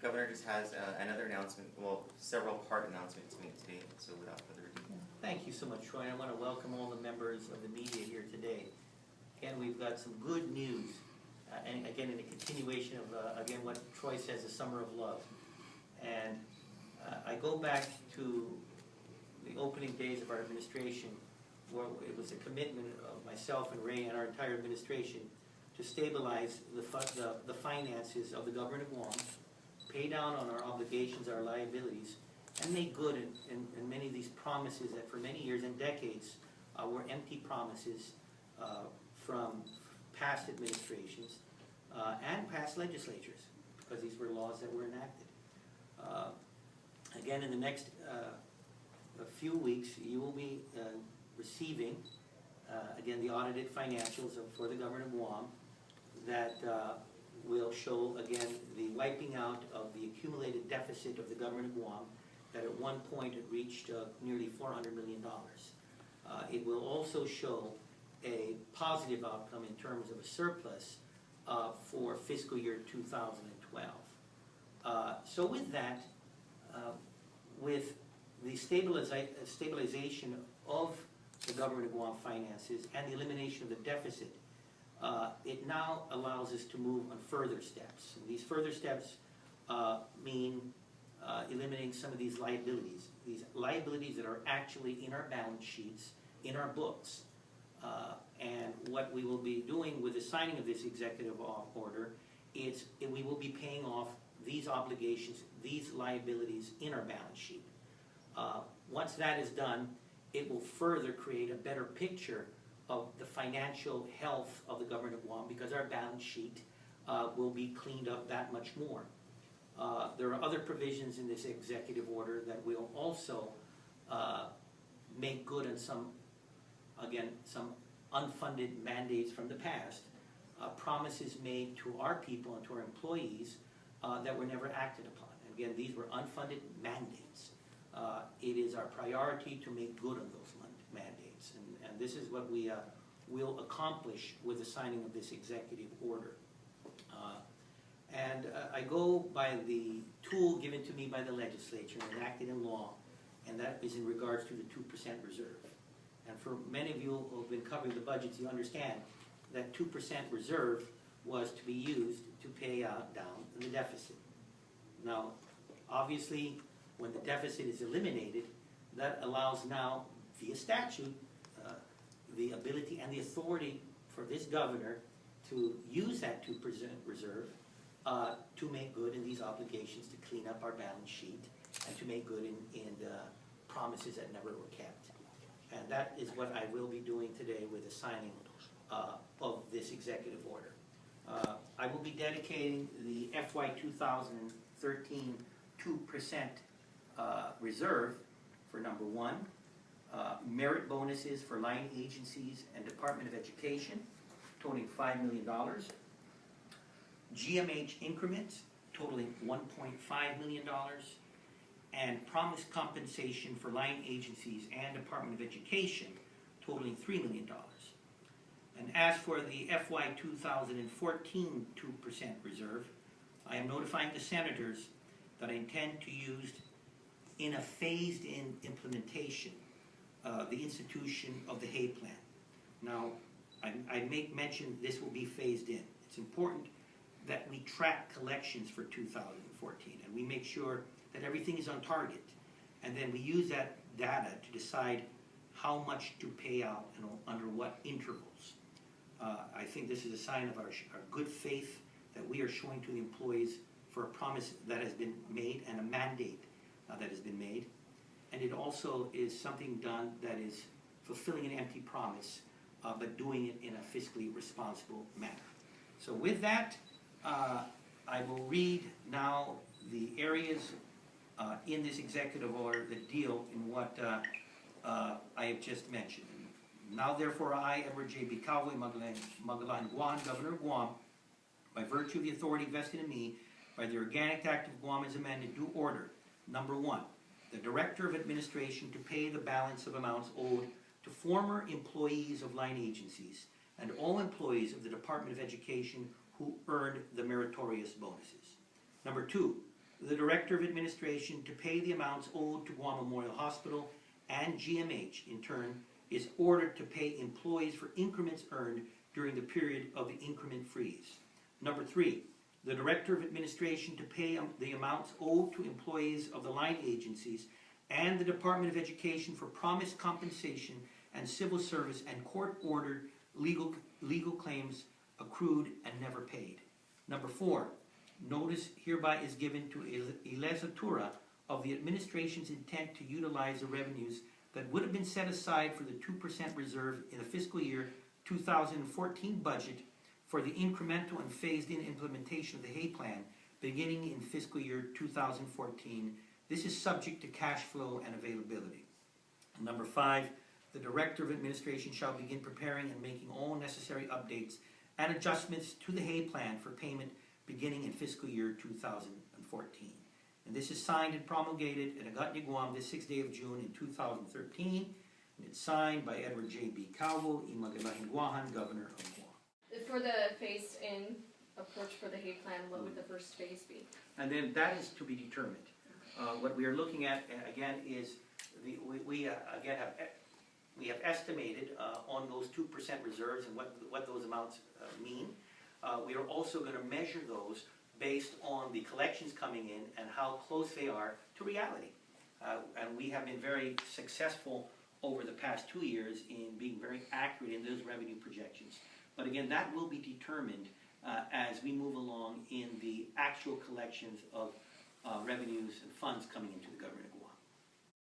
Governor just has another announcement, well, several part announcements to make today, so without further ado. Thank you so much, Troy. I want to welcome all the members of the media here today. Again, we've got some good news, and again, in a continuation of, again, what Troy says, the summer of love. And I go back to the opening days of our administration, where it was a commitment of myself and Ray and our entire administration to stabilize the finances of the government of Guam, pay down on our obligations, our liabilities, and make good in many of these promises that for many years and decades were empty promises from past administrations and past legislatures, because these were laws that were enacted. Again, in the next a few weeks, you will be receiving, again, the audited financials for the government of Guam that will show, again, the wiping out of the accumulated deficit of the government of Guam, that at one point it reached nearly $400 million. It will also show a positive outcome in terms of a surplus for fiscal year 2012. So with that, with the stabilization of the government of Guam finances and the elimination of the deficit, it now allows us to move on further steps. And these further steps mean eliminating some of these liabilities that are actually in our balance sheets, in our books. And what we will be doing with the signing of this executive order is we will be paying off these obligations, these liabilities in our balance sheet. Once that is done, it will further create a better picture of the financial health of the government of Guam, because our balance sheet will be cleaned up that much more. There are other provisions in this executive order that will also make good on some unfunded mandates from the past, promises made to our people and to our employees that were never acted upon. And again, these were unfunded mandates. It is our priority to make good on those mandates, and this is what we will accomplish with the signing of this executive order. I go by the tool given to me by the legislature and enacted in law, and that is in regards to the 2% reserve. And for many of you who have been covering the budgets, you understand that 2% reserve was to be used to pay down the deficit. Now, obviously, when the deficit is eliminated, that allows now, via statute, the ability and the authority for this governor to use that 2% reserve to make good in these obligations, to clean up our balance sheet, and to make good in promises that never were kept. And that is what I will be doing today with the signing of this executive order. I will be dedicating the FY 2013 2% reserve for number one, merit bonuses for line agencies and Department of Education, totaling $5 million. GMH increments totaling $1.5 million, and promised compensation for line agencies and Department of Education, totaling $3 million. And as for the FY 2014 2% reserve, I am notifying the senators that I intend to use in a phased-in implementation the institution of the Hay Plan. Now, I make mention this will be phased in. It's important that we track collections for 2014, and we make sure that everything is on target. And then we use that data to decide how much to pay out and under what intervals. I think this is a sign of our good faith that we are showing to the employees for a promise that has been made and a mandate that has been made. And it also is something done that is fulfilling an empty promise, but doing it in a fiscally responsible manner. So with that, I will read now the areas in this executive order that deal in what I have just mentioned. Now therefore I, Edward J.B. Calvo, Magalan Guam, Governor of Guam, by virtue of the authority vested in me by the Organic Act of Guam as amended, do order, number one, the Director of Administration to pay the balance of amounts owed to former employees of line agencies and all employees of the Department of Education who earned the meritorious bonuses. Number two, the Director of Administration to pay the amounts owed to Guam Memorial Hospital, and GMH, in turn, is ordered to pay employees for increments earned during the period of the increment freeze. Number 3, the Director of Administration to pay the amounts owed to employees of the line agencies and the Department of Education for promised compensation and civil service and court-ordered legal claims accrued and never paid. Number 4, notice hereby is given to Ilesatura of the administration's intent to utilize the revenues that would have been set aside for the 2% reserve in the fiscal year 2014 budget for the incremental and phased-in implementation of the Hay Plan beginning in fiscal year 2014. This is subject to cash flow and availability. Number 5, the Director of Administration shall begin preparing and making all necessary updates and adjustments to the Hay Plan for payment beginning in fiscal year 2014. And this is signed and promulgated in Agatni, Guam, this 6th day of June in 2013. And it's signed by Edward J.B. Calvo, Imagalahin Guahan, Governor of Guam. For the phased-in approach for the Hay Plan, what would the first phase be? And then that is to be determined. What we are looking at, again, is we have estimated on those 2% reserves and what those amounts mean. We are also going to measure those based on the collections coming in and how close they are to reality. And we have been very successful over the past 2 years in being very accurate in those revenue projections. But again, that will be determined as we move along in the actual collections of revenues and funds coming into the government.